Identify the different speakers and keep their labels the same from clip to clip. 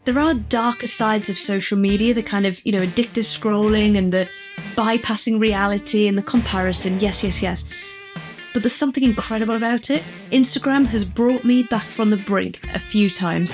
Speaker 1: There are darker sides of social media, the kind of, addictive scrolling and the bypassing reality and the comparison. Yes. But there's something incredible about it. Instagram has brought me back from the brink a few times.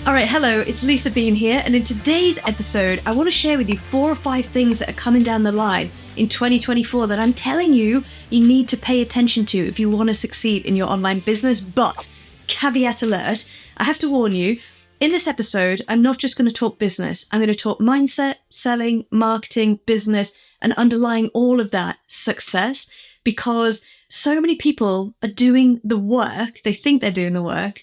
Speaker 1: All right, hello, it's Lisa Bean here, and in today's episode, I want to share with you 4 or 5 things that are coming down the line in 2024 that I'm telling you need to pay attention to if you want to succeed in your online business. But, caveat alert, I have to warn you, in this episode, I'm not just going to talk business. I'm going to talk mindset, selling, marketing, business, and underlying all of that, success, because so many people are doing the work, they think they're doing the work,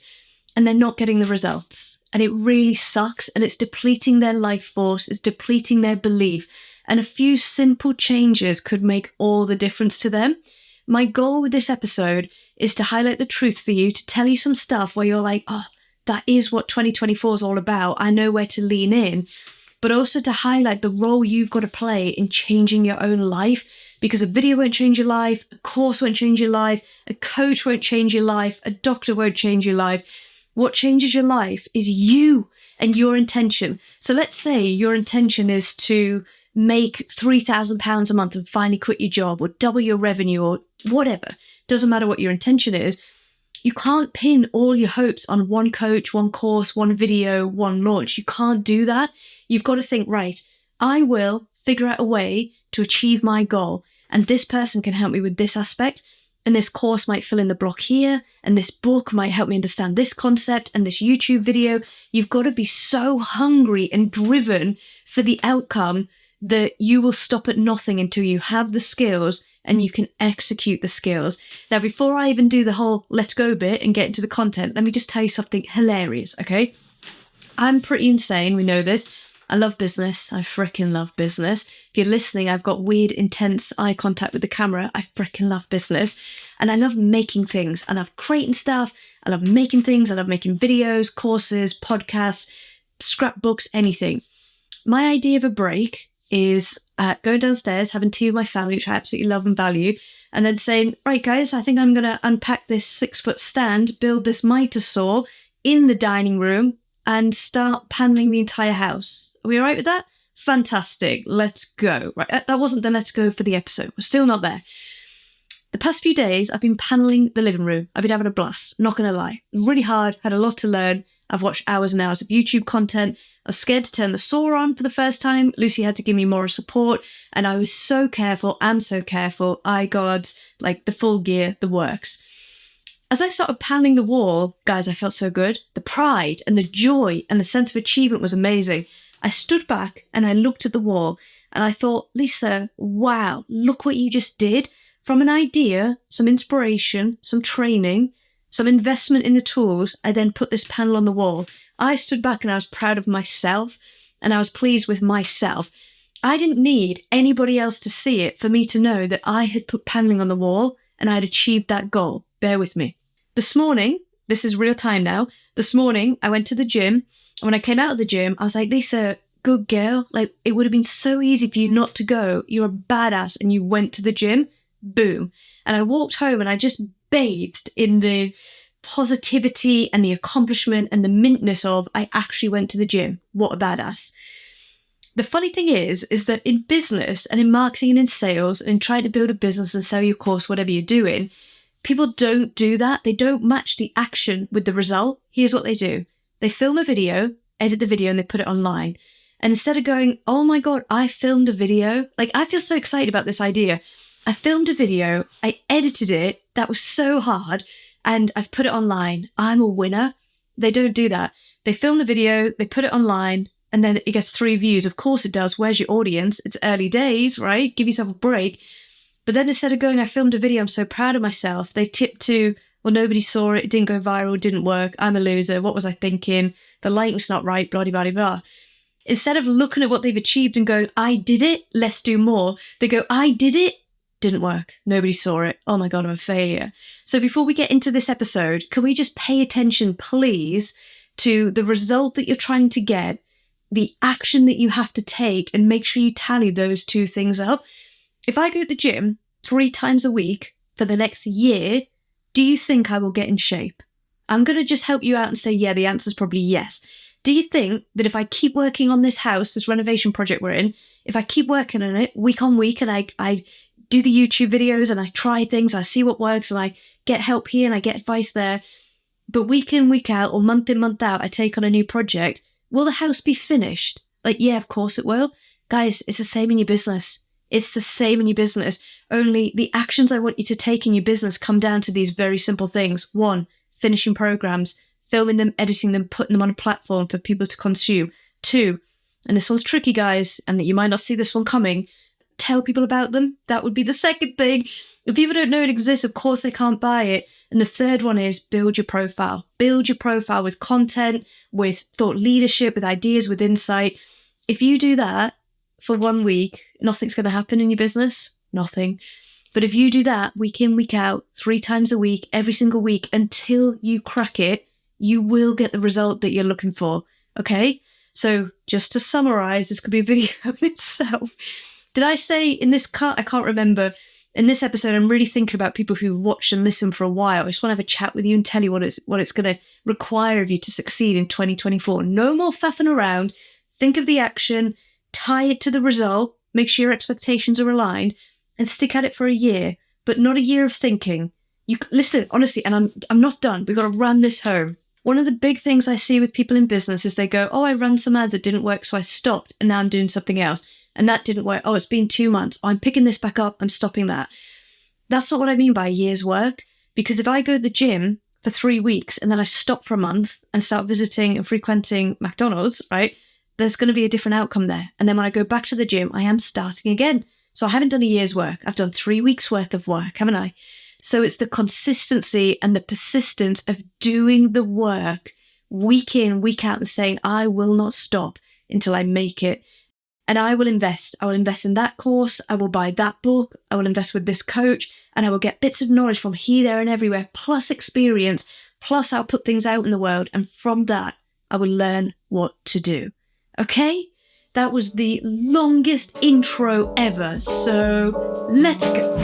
Speaker 1: and they're not getting the results. And it really sucks, and it's depleting their life force, it's depleting their belief, and a few simple changes could make all the difference to them. My goal with this episode is to highlight the truth for you, to tell you some stuff where you're like, oh, that is what 2024 is all about. I know where to lean in, but also to highlight the role you've got to play in changing your own life, because a video won't change your life, a course won't change your life, a coach won't change your life, a doctor won't change your life. What changes your life is you and your intention. So let's say your intention is to make £3,000 a month and finally quit your job or double your revenue or whatever. Doesn't matter what your intention is. You can't pin all your hopes on one coach, one course, one video, one launch. You can't do that. You've got to think, right, I will figure out a way to achieve my goal. And this person can help me with this aspect. And this course might fill in the block here. And this book might help me understand this concept and this YouTube video. You've got to be so hungry and driven for the outcome that you will stop at nothing until you have the skills and you can execute the skills. Now, before I even do the whole let's go bit and get into the content, let me just tell you something hilarious, okay? I'm pretty insane, we know this. I love business. I freaking love business. If you're listening, I've got weird, intense eye contact with the camera. I freaking love business. And I love making things. I love creating stuff. I love making things. I love making videos, courses, podcasts, scrapbooks, anything. My idea of a break is going downstairs, having tea with my family, which I absolutely love and value, and then saying, right guys, I think I'm going to unpack this 6-foot stand, build this mitre saw in the dining room and start paneling the entire house. Are we all right with that? Fantastic. Let's go. Right, that wasn't the let's go for the episode. We're still not there. The past few days, I've been paneling the living room. I've been having a blast, not going to lie. Really hard, had a lot to learn. I've watched hours and hours of YouTube content. I was scared to turn the saw on for the first time. Lucy had to give me moral support, and I was so careful. I'm so careful. God's like the full gear, the works. As I started paneling the wall, guys, I felt so good. The pride and the joy and the sense of achievement was amazing. I stood back and I looked at the wall and I thought, Lisa, wow, look what you just did. From an idea, some inspiration, some training, some investment in the tools, I then put this panel on the wall. I stood back and I was proud of myself and I was pleased with myself. I didn't need anybody else to see it for me to know that I had put paneling on the wall and I had achieved that goal. Bear with me. This morning, this is real time now, this morning I went to the gym, and when I came out of the gym, I was like, Lisa, good girl, like it would have been so easy for you not to go. You're a badass and you went to the gym, boom. And I walked home and I just bathed in the positivity and the accomplishment and the mintness of I actually went to the gym. What a badass. The funny thing is that in business and in marketing and in sales and in trying to build a business and sell your course, whatever you're doing, people don't do that. They don't match the action with the result. Here's what they do. They film a video, edit the video, and they put it online. And instead of going, oh my God, I filmed a video. Like, I feel so excited about this idea. I filmed a video, I edited it. That was so hard. And I've put it online. I'm a winner. They don't do that. They film the video, they put it online, and then it gets 3 views. Of course it does. Where's your audience? It's early days, right? Give yourself a break. But then instead of going, I filmed a video, I'm so proud of myself, they tip to, well, nobody saw it, it didn't go viral, it didn't work, I'm a loser, what was I thinking? The light was not right, blah, blah, blah, blah. Instead of looking at what they've achieved and going, I did it, let's do more, they go, I did it, didn't work, nobody saw it, oh my God, I'm a failure. So before we get into this episode, can we just pay attention, please, to the result that you're trying to get, the action that you have to take, and make sure you tally those 2 things up. If I go to the gym 3 times a week for the next year, do you think I will get in shape? I'm going to just help you out and say, yeah, the answer is probably yes. Do you think that if I keep working on this house, this renovation project we're in, if I keep working on it week on week and I do the YouTube videos and I try things, I see what works and I get help here and I get advice there, but week in, week out or month in, month out, I take on a new project, will the house be finished? Like, yeah, of course it will. Guys, it's the same in your business. It's the same in your business. Only the actions I want you to take in your business come down to these very simple things. 1, finishing programs, filming them, editing them, putting them on a platform for people to consume. 2, and this one's tricky, guys, and that you might not see this one coming, tell people about them. That would be the second thing. If people don't know it exists, of course they can't buy it. And the third one is build your profile. Build your profile with content, with thought leadership, with ideas, with insight. If you do that for 1 week, nothing's going to happen in your business. Nothing. But if you do that week in, week out, 3 times a week, every single week, until you crack it, you will get the result that you're looking for. Okay? So just to summarize, this could be a video in itself. Did I say in this cut? I can't remember. In this episode, I'm really thinking about people who watch and listen for a while. I just want to have a chat with you and tell you what it's going to require of you to succeed in 2024. No more faffing around. Think of the action, tie it to the result, make sure your expectations are aligned, and stick at it for a year, but not a year of thinking. You listen, honestly, and I'm not done. We've got to ram this home. One of the big things I see with people in business is they go, oh, I ran some ads that didn't work, so I stopped, and now I'm doing something else. And that didn't work. Oh, it's been 2 months. Oh, I'm picking this back up. I'm stopping that. That's not what I mean by a year's work. Because if I go to the gym for 3 weeks and then I stop for a month and start visiting and frequenting McDonald's, right, there's going to be a different outcome there. And then when I go back to the gym, I am starting again. So I haven't done a year's work. I've done 3 weeks worth of work, haven't I? So it's the consistency and the persistence of doing the work week in, week out and saying, I will not stop until I make it. And I will invest. I will invest in that course. I will buy that book. I will invest with this coach. And I will get bits of knowledge from here, there, and everywhere, plus experience. Plus, I'll put things out in the world. And from that, I will learn what to do. Okay? That was the longest intro ever. So let's go.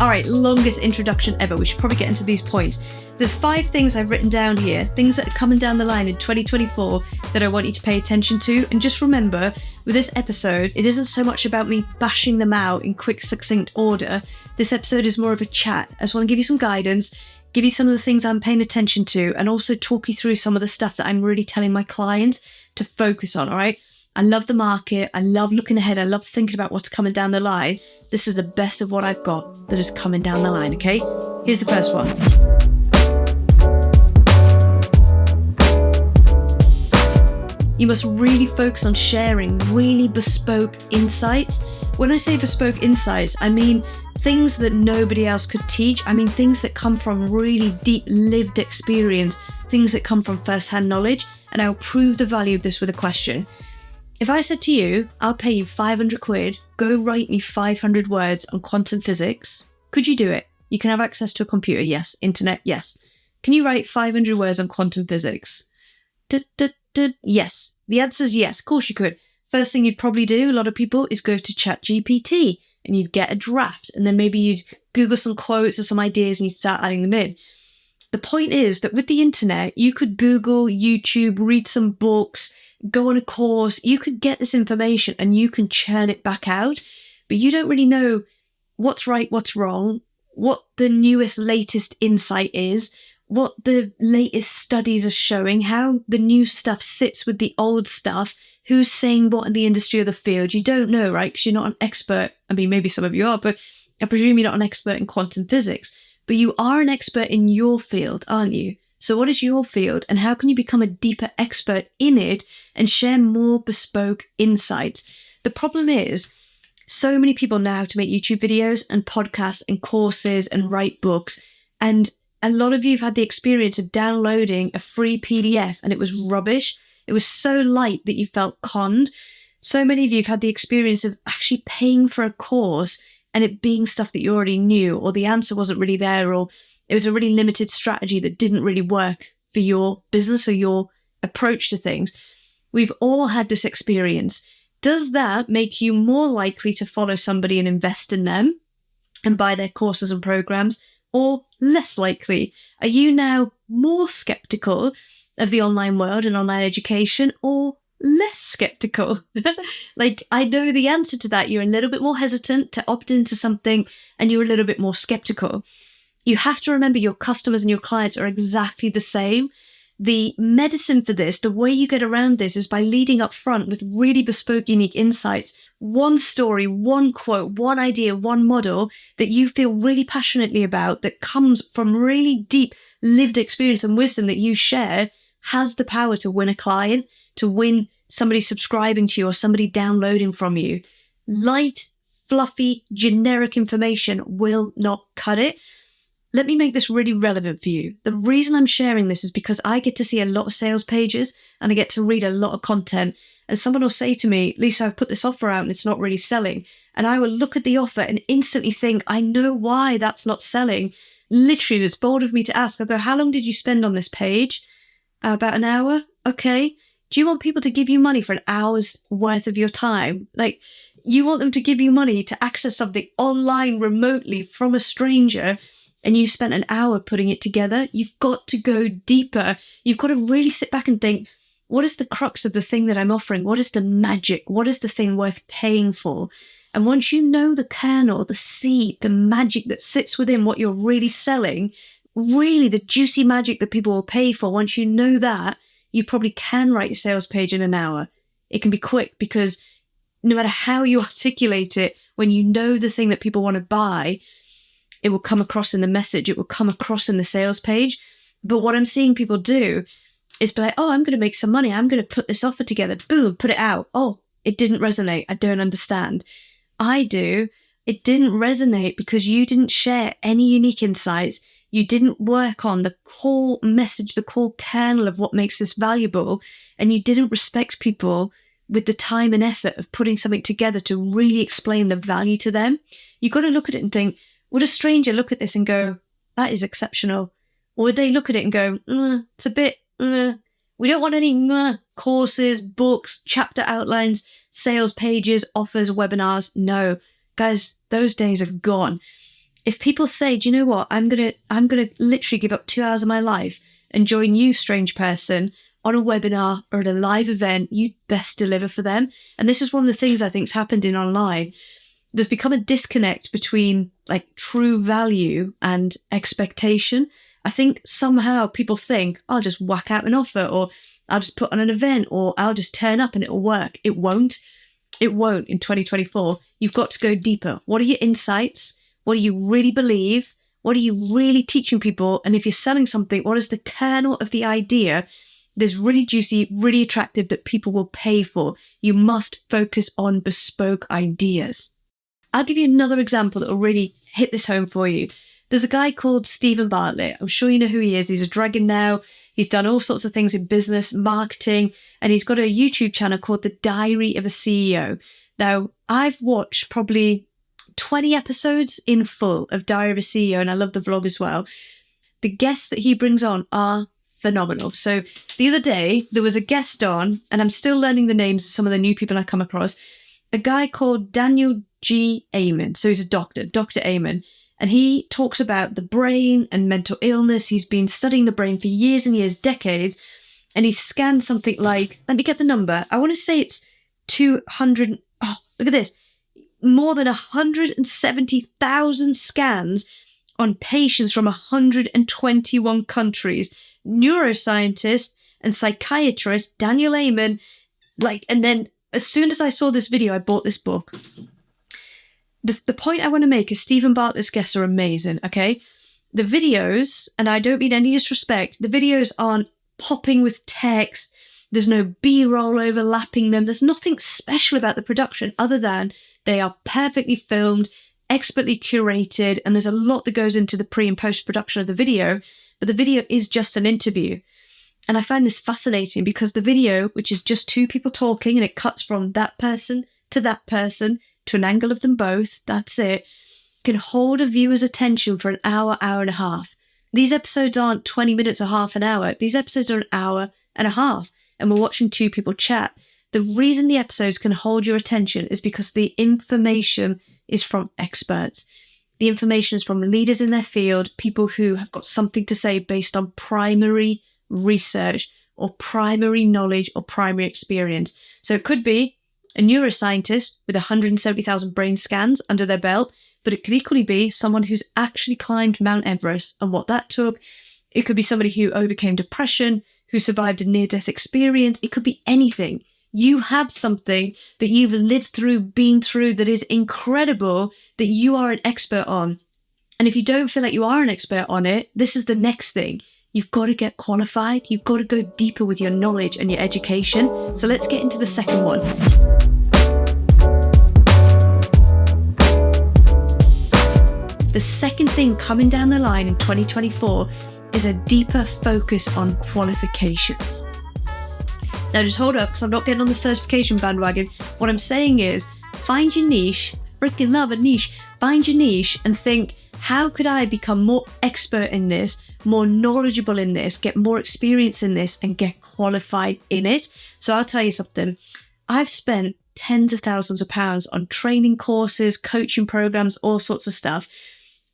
Speaker 1: All right, longest introduction ever. We should probably get into these points. There's 5 things I've written down here, things that are coming down the line in 2024 that I want you to pay attention to. And just remember, with this episode, it isn't so much about me bashing them out in quick, succinct order. This episode is more of a chat. I just want to give you some guidance, give you some of the things I'm paying attention to, and also talk you through some of the stuff that I'm really telling my clients to focus on, all right? I love the market. I love looking ahead. I love thinking about what's coming down the line. This is the best of what I've got that is coming down the line, okay? Here's the first one. You must really focus on sharing really bespoke insights. When I say bespoke insights, I mean things that nobody else could teach. I mean things that come from really deep lived experience, things that come from first-hand knowledge, and I'll prove the value of this with a question. If I said to you, I'll pay you 500 quid, go write me 500 words on quantum physics, could you do it? You can have access to a computer, yes. Internet, yes. Can you write 500 words on quantum physics? Yes. The answer is yes, of course you could. First thing you'd probably do, a lot of people, is go to ChatGPT and you'd get a draft and then maybe you'd Google some quotes or some ideas and you'd start adding them in. The point is that with the internet, you could Google, YouTube, read some books, go on a course, you could get this information and you can churn it back out, but you don't really know what's right, what's wrong, what the newest, latest insight is, what the latest studies are showing, how the new stuff sits with the old stuff, who's saying what in the industry or the field. You don't know, right? Because you're not an expert. I mean, maybe some of you are, but I presume you're not an expert in quantum physics. But you are an expert in your field, aren't you? So what is your field and how can you become a deeper expert in it and share more bespoke insights? The problem is, so many people know how to make YouTube videos and podcasts and courses and write books. And a lot of you have had the experience of downloading a free PDF and it was rubbish. It was so light that you felt conned. So many of you have had the experience of actually paying for a course and it being stuff that you already knew, or the answer wasn't really there, or it was a really limited strategy that didn't really work for your business or your approach to things. We've all had this experience. Does that make you more likely to follow somebody and invest in them? and buy their courses and programs, or less likely? Are you now more skeptical of the online world and online education, or less skeptical? Like, I know the answer to that. You're a little bit more hesitant to opt into something, and you're a little bit more skeptical. You have to remember your customers and your clients are exactly the same. The medicine for this, the way you get around this, is by leading up front with really bespoke, unique insights. One story, one quote, one idea, one model that you feel really passionately about, that comes from really deep lived experience and wisdom that you share, has the power to win a client, to win somebody subscribing to you or somebody downloading from you. Light, fluffy, generic information will not cut it. Let me make this really relevant for you. The reason I'm sharing this is because I get to see a lot of sales pages and I get to read a lot of content. And someone will say to me, Lisa, I've put this offer out and it's not really selling. And I will look at the offer and instantly think, I know why that's not selling. Literally, it's bold of me to ask. I'll go, how long did you spend on this page? About an hour. Okay. Do you want people to give you money for an hour's worth of your time? Like, you want them to give you money to access something online remotely from a stranger, and you spent an hour putting it together? You've got to go deeper. You've got to really sit back and think, what is the crux of the thing that I'm offering? What is the magic? What is the thing worth paying for? And once you know the kernel, the seed, the magic that sits within what you're really selling, really the juicy magic that people will pay for, once you know that, you probably can write your sales page in an hour. It can be quick because no matter how you articulate it, when you know the thing that people want to buy, it will come across in the message. It will come across in the sales page. But what I'm seeing people do is be like, oh, I'm going to make some money. I'm going to put this offer together. Boom, put it out. Oh, it didn't resonate. I don't understand. I do. It didn't resonate because you didn't share any unique insights. You didn't work on the core message, the core kernel of what makes this valuable. And you didn't respect people with the time and effort of putting something together to really explain the value to them. You've got to look at it and think, would a stranger look at this and go, that is exceptional? Or would they look at it and go, it's a bit, we don't want any courses, books, chapter outlines, sales pages, offers, webinars. No, guys, those days are gone. If people say, do you know what, I'm gonna literally give up 2 hours of my life and join you, strange person, on a webinar or at a live event, you'd best deliver for them. And this is one of the things I think's happened in online. There's become a disconnect between like true value and expectation. I think somehow people think, I'll just whack out an offer, or I'll just put on an event, or I'll just turn up and it'll work. It won't. It won't in 2024. You've got to go deeper. What are your insights? What do you really believe? What are you really teaching people? And if you're selling something, what is the kernel of the idea that's really juicy, really attractive, that people will pay for? You must focus on bespoke ideas. I'll give you another example that will really hit this home for you. There's a guy called Stephen Bartlett. I'm sure you know who he is. He's a dragon now. He's done all sorts of things in business, marketing, and he's got a YouTube channel called The Diary of a CEO. Now, I've watched probably 20 episodes in full of Diary of a CEO, and I love the vlog as well. The guests that he brings on are phenomenal. So the other day, there was a guest on, and I'm still learning the names of some of the new people I come across, a guy called Daniel G. Amen. So he's a doctor, Dr. Amen. And he talks about the brain and mental illness. He's been studying the brain for years and years, decades. And he scanned something like, let me get the number. I want to say it's 200. Oh, look at this. More than 170,000 scans on patients from 121 countries. Neuroscientist and psychiatrist Daniel Amen. And then as soon as I saw this video, I bought this book. The point I want to make is Stephen Bartlett's guests are amazing, okay? The videos, and I don't mean any disrespect, the videos aren't popping with text. There's no B-roll overlapping them. There's nothing special about the production other than they are perfectly filmed, expertly curated, and there's a lot that goes into the pre and post-production of the video, but the video is just an interview. And I find this fascinating because the video, which is just two people talking, and it cuts from that person to an angle of them both, that's it, can hold a viewer's attention for an hour, hour and a half. These episodes aren't 20 minutes or half an hour. These episodes are an hour and a half, and we're watching two people chat. The reason the episodes can hold your attention is because the information is from experts. The information is from leaders in their field, people who have got something to say based on primary research or primary knowledge or primary experience. So it could be a neuroscientist with 170,000 brain scans under their belt, but it could equally be someone who's actually climbed Mount Everest and what that took. It could be somebody who overcame depression, who survived a near-death experience. It could be anything. You have something that you've lived through, been through, that is incredible, that you are an expert on. And if you don't feel like you are an expert on it, this is the next thing. You've got to get qualified. You've got to go deeper with your knowledge and your education. So let's get into the second one. The second thing coming down the line in 2024 is a deeper focus on qualifications. Now just hold up, because I'm not getting on the certification bandwagon. What I'm saying is, find your niche, freaking love a niche, find your niche and think, how could I become more expert in this, more knowledgeable in this, get more experience in this, and get qualified in it? So I'll tell you something. I've spent tens of thousands of pounds on training courses, coaching programs, all sorts of stuff.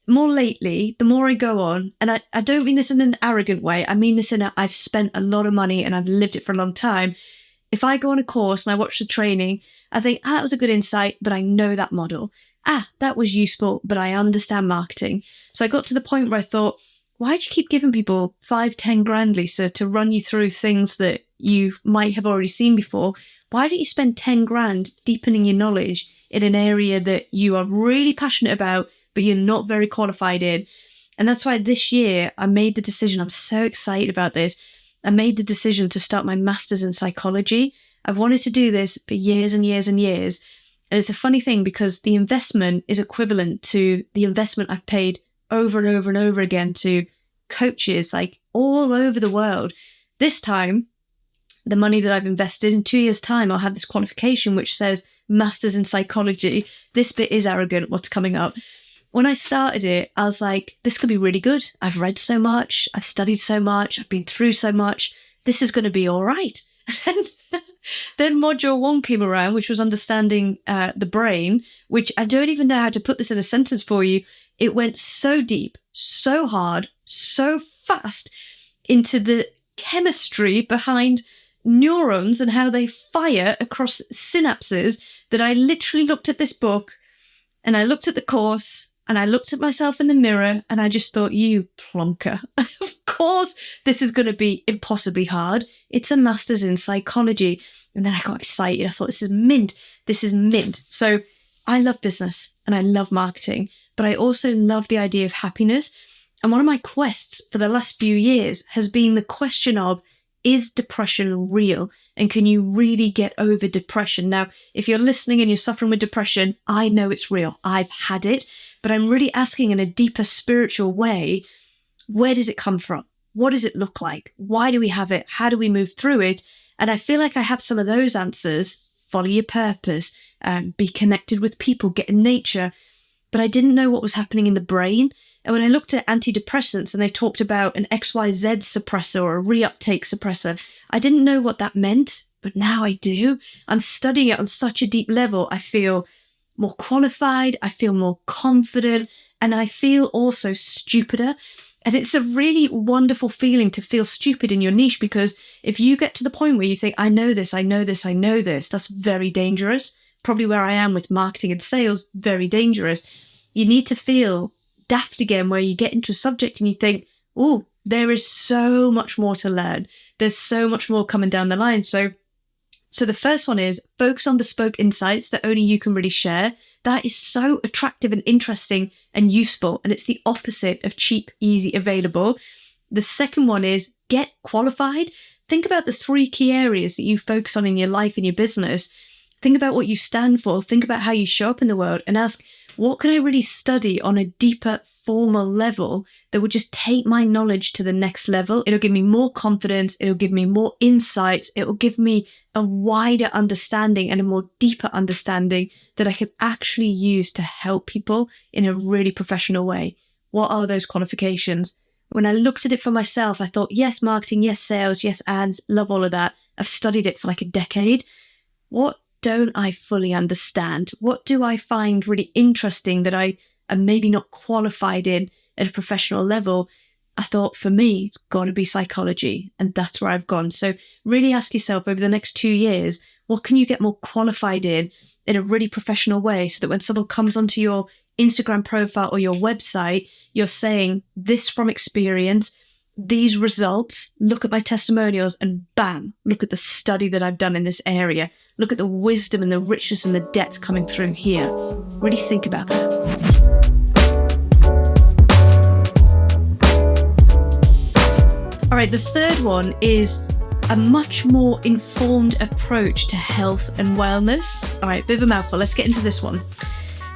Speaker 1: More lately, the more I go on, and I don't mean this in an arrogant way, I mean this in a I've spent a lot of money and I've lived it for a long time. If I go on a course and I watch the training, I think, that was a good insight, but I know that model. That was useful, but I understand marketing. So I got to the point where I thought, why do you keep giving people 5-10 grand, Lisa, to run you through things that you might have already seen before? Why don't you spend 10 grand deepening your knowledge in an area that you are really passionate about, but you're not very qualified in? And that's why this year I made the decision, I'm so excited about this, I made the decision to start my master's in psychology. I've wanted to do this for years and years and years. And it's a funny thing because the investment is equivalent to the investment I've paid over and over and over again to coaches like all over the world. This time, the money that I've invested, in 2 years' time, I'll have this qualification which says master's in psychology. This bit is arrogant, what's coming up. When I started it, I was like, this could be really good. I've read so much. I've studied so much. I've been through so much. This is going to be all right. Then module 1 came around, which was understanding the brain, which I don't even know how to put this in a sentence for you. It went so deep, so hard, so fast into the chemistry behind neurons and how they fire across synapses that I literally looked at this book and I looked at the course and I looked at myself in the mirror and I just thought, you plonker. Of course, this is going to be impossibly hard. It's a master's in psychology. And then I got excited. I thought, this is mint. This is mint. So I love business and I love marketing, but I also love the idea of happiness. And one of my quests for the last few years has been the question of, is depression real? And can you really get over depression? Now, if you're listening and you're suffering with depression, I know it's real. I've had it, but I'm really asking in a deeper spiritual way, where does it come from? What does it look like? Why do we have it? How do we move through it? And I feel like I have some of those answers. Follow your purpose, be connected with people, get in nature. But I didn't know what was happening in the brain. And when I looked at antidepressants and they talked about an XYZ suppressor or a reuptake suppressor, I didn't know what that meant, but now I do. I'm studying it on such a deep level. I feel more qualified, I feel more confident, and I feel also stupider. And it's a really wonderful feeling to feel stupid in your niche, because if you get to the point where you think, I know this, I know this, I know this, that's very dangerous. Probably where I am with marketing and sales, very dangerous. You need to feel daft again, where you get into a subject and you think, oh, there is so much more to learn. There's so much more coming down the line. So the first one is focus on bespoke insights that only you can really share. That is so attractive and interesting and useful. And it's the opposite of cheap, easy, available. The second one is get qualified. Think about the 3 key areas that you focus on in your life and your business. Think about what you stand for. Think about how you show up in the world and ask, what can I really study on a deeper, formal level that would just take my knowledge to the next level? It'll give me more confidence. It'll give me more insights. It will give me a wider understanding and a more deeper understanding that I can actually use to help people in a really professional way. What are those qualifications? When I looked at it for myself, I thought, yes, marketing, yes, sales, yes, ads, love all of that. I've studied it for like a decade. What don't I fully understand? What do I find really interesting that I and maybe not qualified in at a professional level, I thought for me, it's got to be psychology. And that's where I've gone. So really ask yourself over the next 2 years, what can you get more qualified in a really professional way so that when someone comes onto your Instagram profile or your website, you're saying this from experience, these results, look at my testimonials, and bam, look at the study that I've done in this area. Look at the wisdom and the richness and the depth coming through here. Really think about that. All right, the third one is a much more informed approach to health and wellness. All right, bit of a mouthful. Let's get into this one.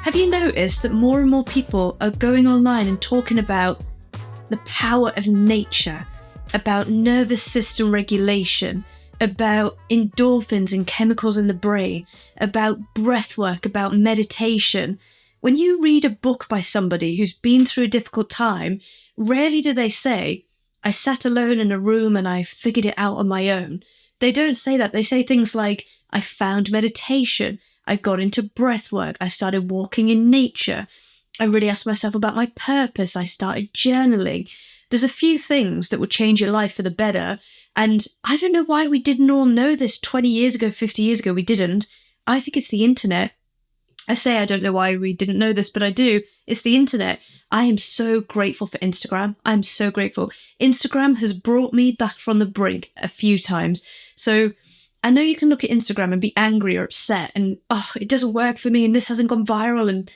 Speaker 1: Have you noticed that more and more people are going online and talking about the power of nature, about nervous system regulation, about endorphins and chemicals in the brain, about breath work, about meditation? When you read a book by somebody who's been through a difficult time, rarely do they say, I sat alone in a room and I figured it out on my own. They don't say that. They say things like, I found meditation, I got into breath work, I started walking in nature, I really asked myself about my purpose, I started journaling. There's a few things that will change your life for the better, and I don't know why we didn't all know this 20 years ago, 50 years ago, we didn't. I think it's the internet. I say I don't know why we didn't know this, but I do. It's the internet. I am so grateful for Instagram. I'm so grateful. Instagram has brought me back from the brink a few times. So I know you can look at Instagram and be angry or upset and, oh, it doesn't work for me and this hasn't gone viral and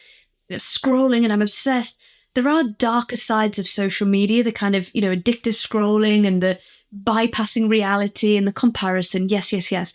Speaker 1: scrolling and I'm obsessed. There are darker sides of social media, the kind of, addictive scrolling and the bypassing reality and the comparison. Yes, yes, yes.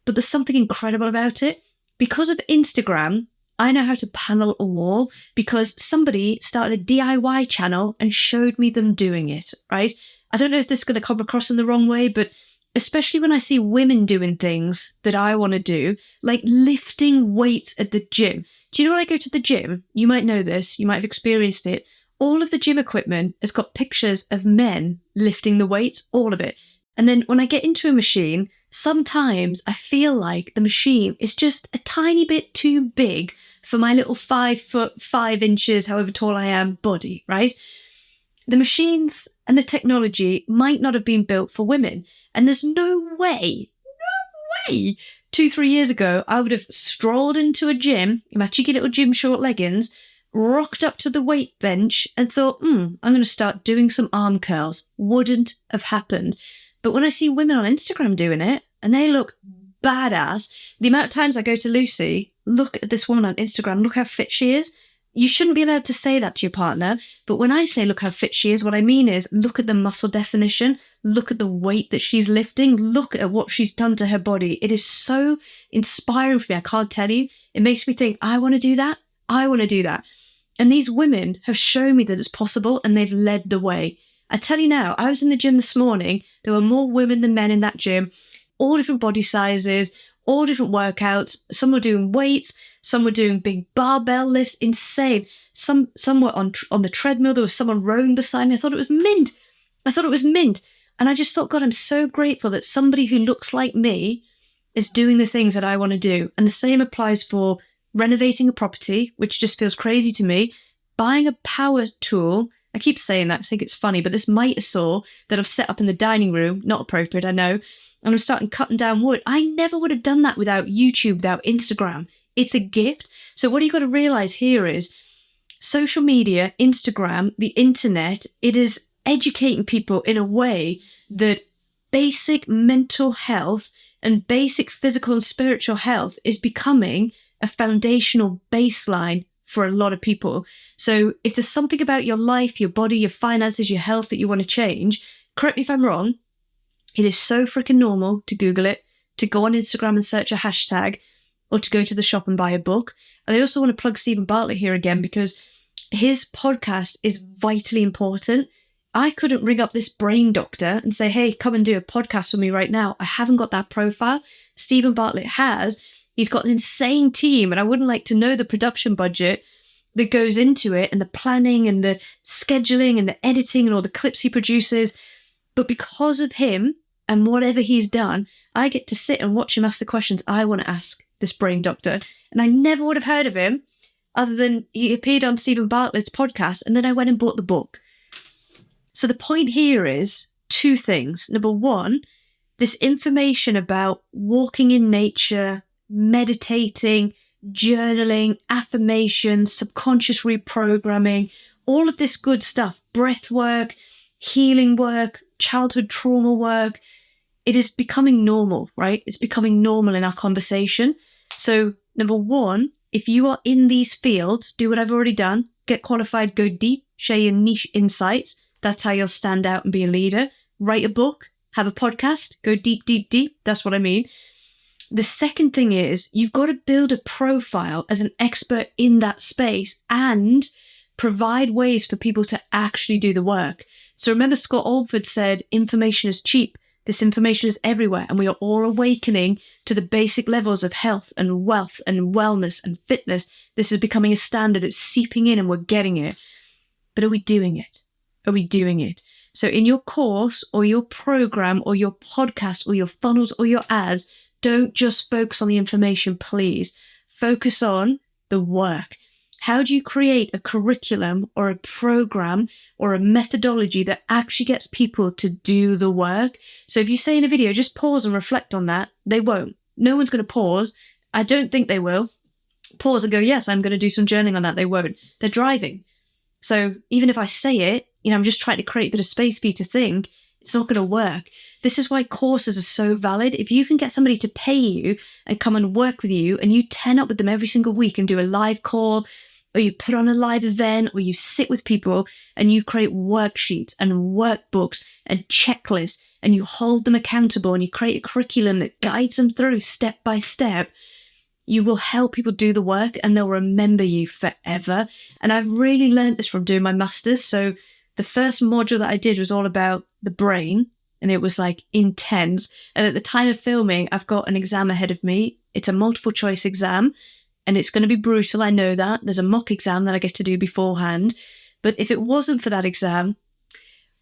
Speaker 1: But there's something incredible about it. Because of Instagram, I know how to panel a wall because somebody started a DIY channel and showed me them doing it, right? I don't know if this is going to come across in the wrong way, but especially when I see women doing things that I want to do, like lifting weights at the gym. Do you know when I go to the gym? You might know this, you might have experienced it. All of the gym equipment has got pictures of men lifting the weights, all of it. And then when I get into a machine, sometimes I feel like the machine is just a tiny bit too big for my little 5 foot, 5 inches, however tall I am, body, right? The machines and the technology might not have been built for women. And there's no way, 2-3 years ago, I would have strolled into a gym in my cheeky little gym short leggings, rocked up to the weight bench and thought, I'm going to start doing some arm curls. Wouldn't have happened. But when I see women on Instagram doing it and they look badass, the amount of times I go to Lucy, look at this woman on Instagram, look how fit she is. You shouldn't be allowed to say that to your partner. But when I say look how fit she is, what I mean is look at the muscle definition, look at the weight that she's lifting, look at what she's done to her body. It is so inspiring for me. I can't tell you. It makes me think, I want to do that. I want to do that. And these women have shown me that it's possible and they've led the way. I tell you now, I was in the gym this morning. There were more women than men in that gym, all different body sizes, all different workouts. Some were doing weights, some were doing big barbell lifts, insane. Some were on the treadmill. There was someone rowing beside me. I thought it was mint. And I just thought, God, I'm so grateful that somebody who looks like me is doing the things that I want to do. And the same applies for renovating a property, which just feels crazy to me, buying a power tool. I keep saying that, I think it's funny, but this miter saw that I've set up in the dining room, not appropriate, I know, and I'm starting cutting down wood. I never would have done that without YouTube, without Instagram. It's a gift. So what you got to realize here is social media, Instagram, the internet, it is educating people in a way that basic mental health and basic physical and spiritual health is becoming a foundational baseline for a lot of people. So if there's something about your life, your body, your finances, your health that you want to change, correct me if I'm wrong, it is so freaking normal to Google it, to go on Instagram and search a hashtag, or to go to the shop and buy a book. And I also want to plug Stephen Bartlett here again because his podcast is vitally important. I couldn't ring up this brain doctor and say, hey, come and do a podcast with me right now. I haven't got that profile. Stephen Bartlett has. He's got an insane team, and I wouldn't like to know the production budget that goes into it and the planning and the scheduling and the editing and all the clips he produces. But because of him and whatever he's done, I get to sit and watch him ask the questions I want to ask this brain doctor. And I never would have heard of him other than he appeared on Stephen Bartlett's podcast, and then I went and bought the book. So the point here is two things. Number one, this information about walking in nature, meditating, journaling, affirmations, subconscious reprogramming, all of this good stuff, breath work, healing work, childhood trauma work, it is becoming normal, right? It's becoming normal in our conversation. So number one, if you are in these fields, do what I've already done, get qualified, go deep, share your niche insights. That's how you'll stand out and be a leader. Write a book, have a podcast, go deep, deep, deep. That's what I mean. The second thing is you've got to build a profile as an expert in that space and provide ways for people to actually do the work. So remember, Scott Alford said, information is cheap. This information is everywhere, and we are all awakening to the basic levels of health and wealth and wellness and fitness. This is becoming a standard. It's seeping in and we're getting it. But are we doing it? Are we doing it? So in your course or your program or your podcast or your funnels or your ads, don't just focus on the information, please. Focus on the work. How do you create a curriculum or a program or a methodology that actually gets people to do the work? So if you say in a video, just pause and reflect on that, they won't. No one's going to pause. I don't think they will. Pause and go, yes, I'm going to do some journaling on that. They won't. They're driving. So even if I say it, I'm just trying to create a bit of space for you to think, it's not going to work. This is why courses are so valid. If you can get somebody to pay you and come and work with you and you turn up with them every single week and do a live call, or you put on a live event, or you sit with people and you create worksheets and workbooks and checklists and you hold them accountable and you create a curriculum that guides them through step by step, you will help people do the work and they'll remember you forever. And I've really learned this from doing my master's. So the first module that I did was all about the brain, and it was like intense. And at the time of filming, I've got an exam ahead of me. It's a multiple choice exam. And it's going to be brutal, I know that. There's a mock exam that I get to do beforehand. But if it wasn't for that exam,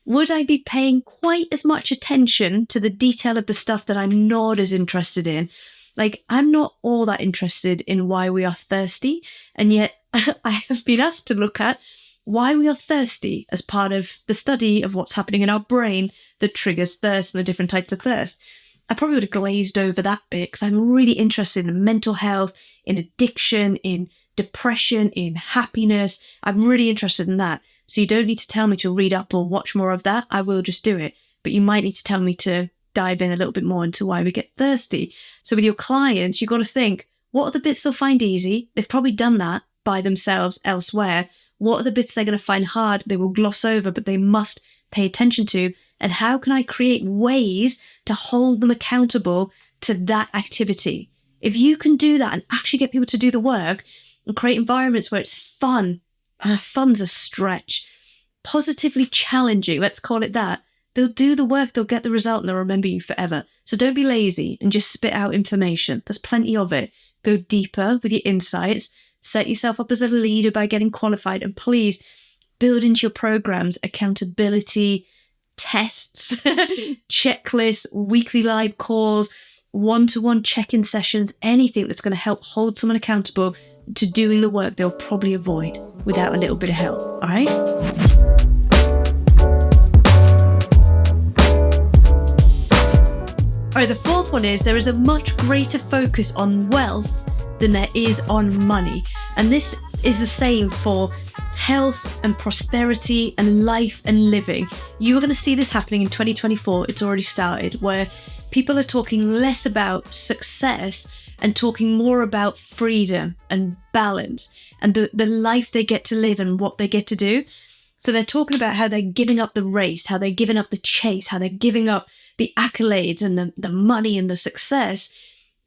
Speaker 1: would I be paying quite as much attention to the detail of the stuff that I'm not as interested in? Like, I'm not all that interested in why we are thirsty. And yet I have been asked to look at why we are thirsty as part of the study of what's happening in our brain that triggers thirst and the different types of thirst. I probably would have glazed over that bit because I'm really interested in mental health, in addiction, in depression, in happiness. I'm really interested in that. So you don't need to tell me to read up or watch more of that. I will just do it. But you might need to tell me to dive in a little bit more into why we get thirsty. So with your clients, you've got to think, what are the bits they'll find easy? They've probably done that by themselves elsewhere. What are the bits they're going to find hard, they will gloss over, but they must pay attention to? And how can I create ways to hold them accountable to that activity? If you can do that and actually get people to do the work and create environments where it's fun, fun's a stretch, positively challenging, let's call it that, they'll do the work, they'll get the result, and they'll remember you forever. So don't be lazy and just spit out information. There's plenty of it. Go deeper with your insights. Set yourself up as a leader by getting qualified, and please build into your programs accountability, tests, checklists, weekly live calls, one-to-one check-in sessions, anything that's going to help hold someone accountable to doing the work they'll probably avoid without a little bit of help. All right? All right, the fourth one is there is a much greater focus on wealth than there is on money. And this is the same for health and prosperity and life and living. You are going to see this happening in 2024. It's already started, where people are talking less about success and talking more about freedom and balance and the life they get to live and what they get to do. So they're talking about how they're giving up the race, how they're giving up the chase, how they're giving up the accolades and the money and the success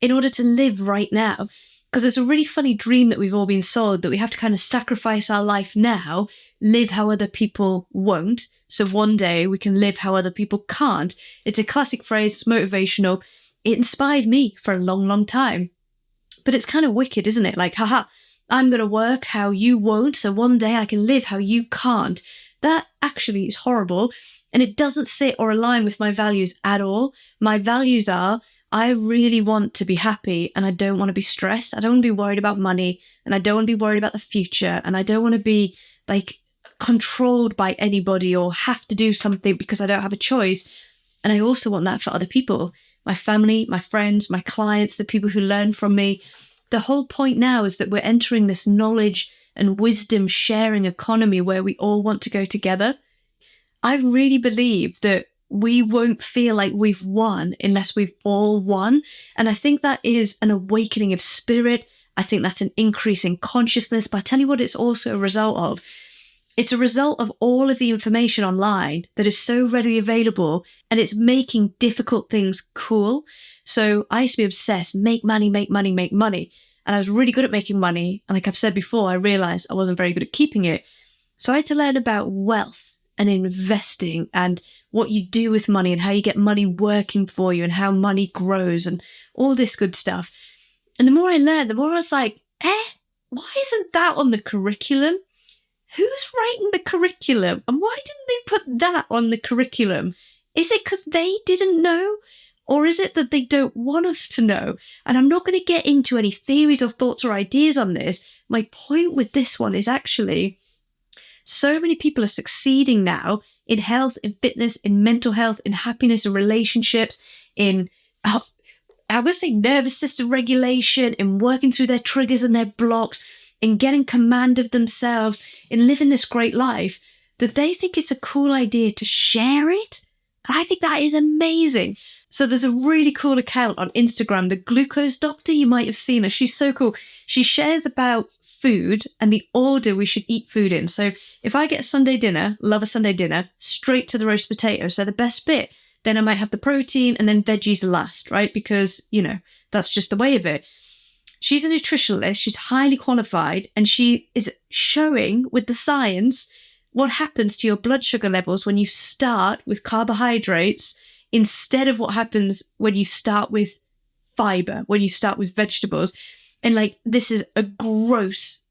Speaker 1: in order to live right now. Because it's a really funny dream that we've all been sold, that we have to kind of sacrifice our life now, live how other people won't, so one day we can live how other people can't. It's a classic phrase, it's motivational. It inspired me for a long, long time. But it's kind of wicked, isn't it? Like, haha, I'm going to work how you won't, so one day I can live how you can't. That actually is horrible, and it doesn't sit or align with my values at all. My values are, I really want to be happy and I don't want to be stressed. I don't want to be worried about money and I don't want to be worried about the future. And I don't want to be like controlled by anybody or have to do something because I don't have a choice. And I also want that for other people, my family, my friends, my clients, the people who learn from me. The whole point now is that we're entering this knowledge and wisdom sharing economy where we all want to go together. I really believe that we won't feel like we've won unless we've all won. And I think that is an awakening of spirit. I think that's an increase in consciousness. But I tell you what, it's also a result of. It's a result of all of the information online that is so readily available, and it's making difficult things cool. So I used to be obsessed, make money, make money, make money. And I was really good at making money. And like I've said before, I realized I wasn't very good at keeping it. So I had to learn about wealth and investing and what you do with money and how you get money working for you and how money grows and all this good stuff. And the more I learned, the more I was like, why isn't that on the curriculum? Who's writing the curriculum? And why didn't they put that on the curriculum? Is it because they didn't know? Or is it that they don't want us to know? And I'm not going to get into any theories or thoughts or ideas on this. My point with this one is actually so many people are succeeding now in health, in fitness, in mental health, in happiness, in relationships, in, I would say, nervous system regulation, in working through their triggers and their blocks, in getting command of themselves, in living this great life, that they think it's a cool idea to share it. And I think that is amazing. So there's a really cool account on Instagram, the Glucose Doctor. You might have seen her. She's so cool. She shares about food and the order we should eat food in. So if I get a Sunday dinner, love a Sunday dinner, straight to the roast potato. So the best bit, then I might have the protein and then veggies last, right? Because, that's just the way of it. She's a nutritionalist, she's highly qualified, and she is showing with the science what happens to your blood sugar levels when you start with carbohydrates instead of what happens when you start with fiber, when you start with vegetables. And this is a gross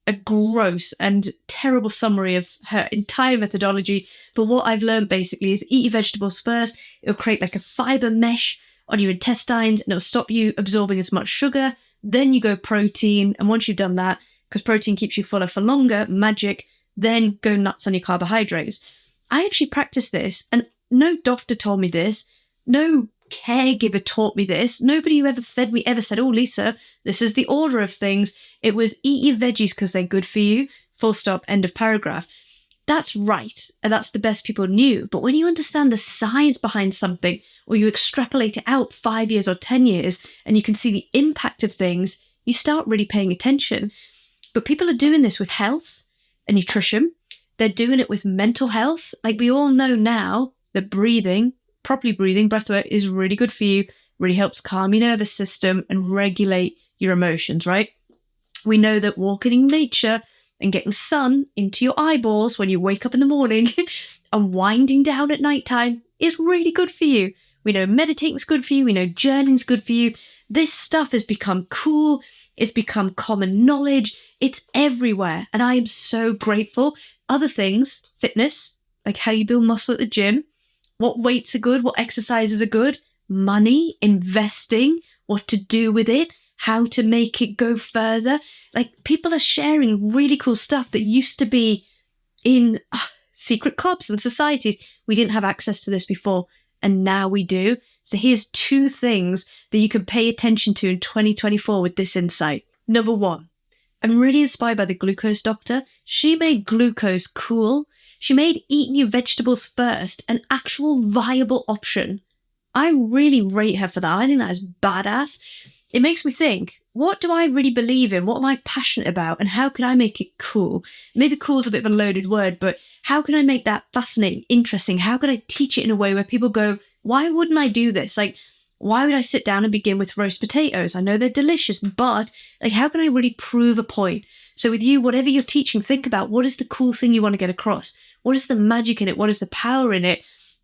Speaker 1: and terrible summary of her entire methodology. But what I've learned basically is eat your vegetables first. It'll create like a fiber mesh on your intestines and it'll stop you absorbing as much sugar. Then you go protein. And once you've done that, because protein keeps you fuller for longer, magic, then go nuts on your carbohydrates. I actually practiced this and no doctor told me this. No caregiver taught me this. Nobody who ever fed me ever said, oh, Lisa, this is the order of things. It was eat your veggies because they're good for you. Full stop, end of paragraph. That's right. And that's the best people knew. But when you understand the science behind something, or you extrapolate it out 5 years or 10 years, and you can see the impact of things, you start really paying attention. But people are doing this with health and nutrition. They're doing it with mental health. Like we all know now that breathing, properly breathing, breathwork is really good for you, really helps calm your nervous system and regulate your emotions, right? We know that walking in nature and getting sun into your eyeballs when you wake up in the morning and winding down at nighttime is really good for you. We know meditating's good for you. We know journaling's good for you. This stuff has become cool. It's become common knowledge. It's everywhere. And I am so grateful. Other things, fitness, like how you build muscle at the gym, what weights are good, what exercises are good, money, investing, what to do with it, how to make it go further. Like people are sharing really cool stuff that used to be in secret clubs and societies. We didn't have access to this before, and now we do. So here's 2 things that you can pay attention to in 2024 with this insight. Number 1, I'm really inspired by the Glucose Doctor. She made glucose cool. She made eating your vegetables first an actual viable option. I really rate her for that. I think that is badass. It makes me think, what do I really believe in? What am I passionate about? And how can I make it cool? Maybe cool is a bit of a loaded word, but how can I make that fascinating, interesting? How can I teach it in a way where people go, why wouldn't I do this? Like, why would I sit down and begin with roast potatoes? I know they're delicious, but how can I really prove a point? So with you, whatever you're teaching, think about what is the cool thing you want to get across? What is the magic in it? What is the power in it?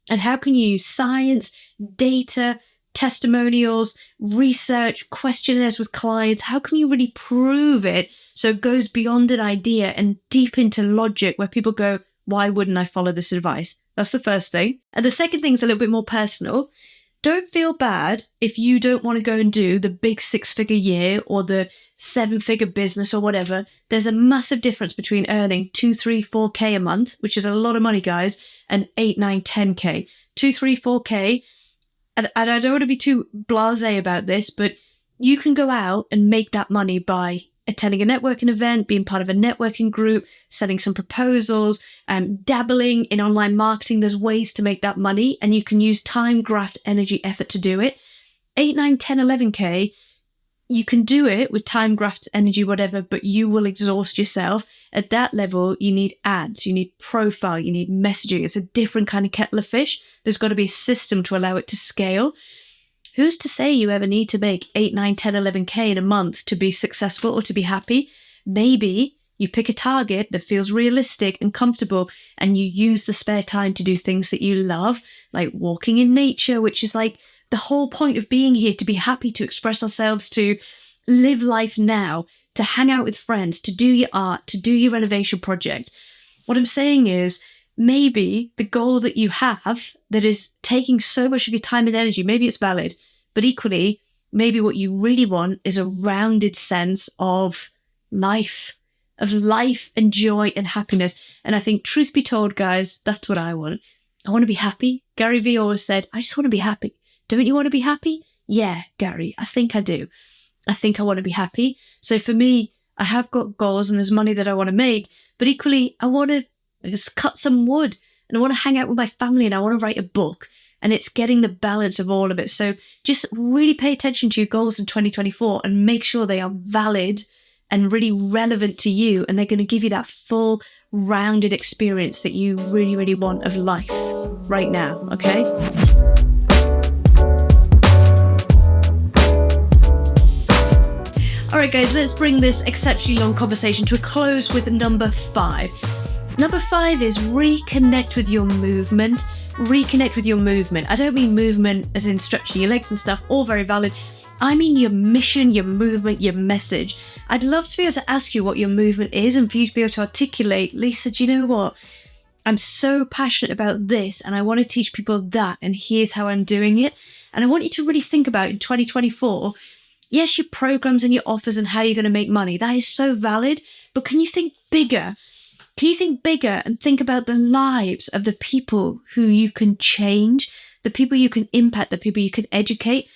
Speaker 1: And how can you use science, data, testimonials, research, questionnaires with clients? How can you really prove it so it goes beyond an idea and deep into logic where people go, why wouldn't I follow this advice? That's the first thing. And the second thing is a little bit more personal. don't feel bad if you don't want to go and do the big 6-figure year or the 7-figure business or whatever. There's a massive difference between earning 2, 3, 4K a month, which is a lot of money, guys, and 8, 9, 10K. 2, 3, 4K. And I don't want to be too blasé about this, but you can go out and make that money by attending a networking event, being part of a networking group, sending some proposals, dabbling in online marketing. There's ways to make that money, and you can use time, graft, energy, effort to do it. 8, 9, 10, 11K, you can do it with time, graft, energy, whatever, but you will exhaust yourself. At that level, you need ads, you need profile, you need messaging. It's a different kind of kettle of fish. There's got to be a system to allow it to scale. Who's to say you ever need to make 8, 9, 10, 11K in a month to be successful or to be happy? Maybe you pick a target that feels realistic and comfortable, and you use the spare time to do things that you love, like walking in nature, which is like the whole point of being here, to be happy, to express ourselves, to live life now, to hang out with friends, to do your art, to do your renovation project. What I'm saying is, maybe the goal that you have that is taking so much of your time and energy, maybe it's valid, but equally, maybe what you really want is a rounded sense of life and joy and happiness. And I think, truth be told, guys, that's what I want. I want to be happy. Gary Vee always said, I just want to be happy. Don't you want to be happy? Yeah, Gary, I think I do. I think I want to be happy. So for me, I have got goals and there's money that I want to make, but equally, I want to just cut some wood and I want to hang out with my family and I want to write a book. And it's getting the balance of all of it. So just really pay attention to your goals in 2024 and make sure they are valid and really relevant to you. And they're going to give you that full rounded experience that you really, really want of life right now. Okay? All right, guys, let's bring this exceptionally long conversation to a close with number 5. Number 5 is reconnect with your movement. Reconnect with your movement. I don't mean movement as in stretching your legs and stuff, all very valid. I mean your mission, your movement, your message. I'd love to be able to ask you what your movement is and for you to be able to articulate, Lisa, do you know what? I'm so passionate about this and I want to teach people that, and here's how I'm doing it. And I want you to really think about in 2024, yes, your programs and your offers and how you're going to make money. That is so valid, but can you think bigger? Can you think bigger and think about the lives of the people who you can change, the people you can impact, the people you can educate?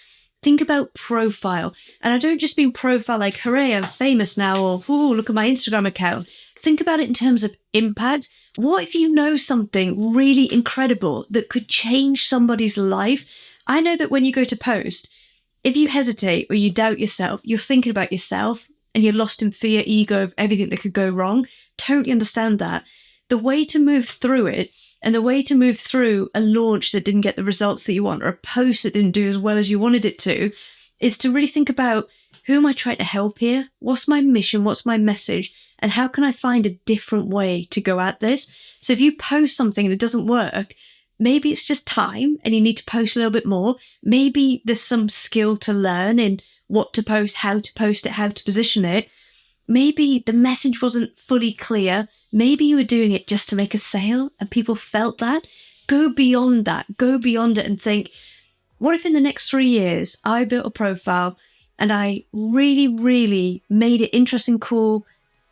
Speaker 1: Think about profile. And I don't just mean profile like, hooray, I'm famous now, or, ooh, look at my Instagram account. Think about it in terms of impact. What if you know something really incredible that could change somebody's life? I know that when you go to post, if you hesitate or you doubt yourself, you're thinking about yourself and you're lost in fear, ego of everything that could go wrong. Totally understand that. The way to move through it, and the way to move through a launch that didn't get the results that you want, or a post that didn't do as well as you wanted it to, is to really think about, who am I trying to help here? What's my mission? What's my message? And how can I find a different way to go at this? So if you post something and it doesn't work, maybe it's just time and you need to post a little bit more. Maybe there's some skill to learn in what to post, how to post it, how to position it. Maybe the message wasn't fully clear. Maybe you were doing it just to make a sale and people felt that. Go beyond that. Go beyond it and think, what if in the next 3 years I built a profile and I really, really made it interesting, cool,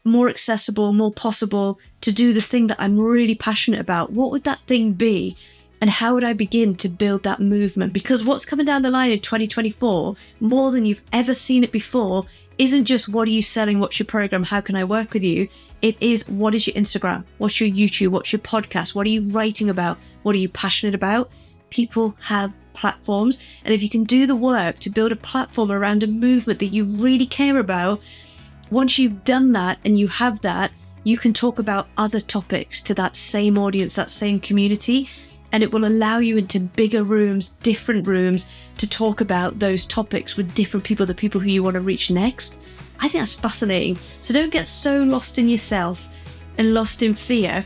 Speaker 1: more accessible, more possible to do the thing that I'm really passionate about? What would that thing be? And how would I begin to build that movement? Because what's coming down the line in 2024, more than you've ever seen it before, isn't just what are you selling, what's your program, how can I work with you? It is, what is your Instagram, what's your YouTube, what's your podcast, what are you writing about, what are you passionate about? People have platforms, and if you can do the work to build a platform around a movement that you really care about, once you've done that and you have that, you can talk about other topics to that same audience, that same community, and it will allow you into bigger rooms, different rooms, to talk about those topics with different people, the people who you want to reach next. I think that's fascinating. So don't get so lost in yourself and lost in fear.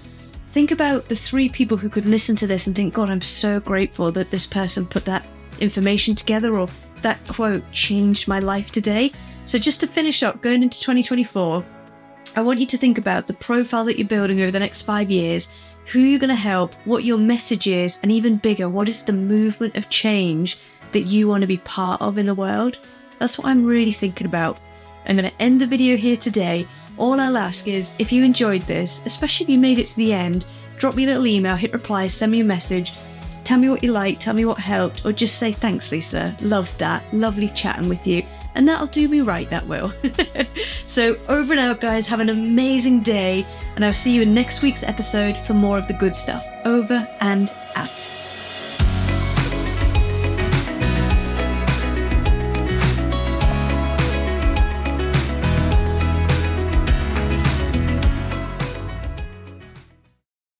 Speaker 1: Think about the 3 people who could listen to this and think, God, I'm so grateful that this person put that information together, or that quote changed my life today. So just to finish up, going into 2024, I want you to think about the profile that you're building over the next 5 years, who you're going to help, what your message is, and even bigger, what is the movement of change that you want to be part of in the world? That's what I'm really thinking about. I'm going to end the video here today. All I'll ask is, if you enjoyed this, especially if you made it to the end, drop me a little email, hit reply, send me a message, tell me what you liked, tell me what helped, or just say thanks, Lisa. Loved that. Lovely chatting with you. And that'll do me right, that will. So over and out, guys. Have an amazing day, and I'll see you in next week's episode for more of the good stuff. Over and out.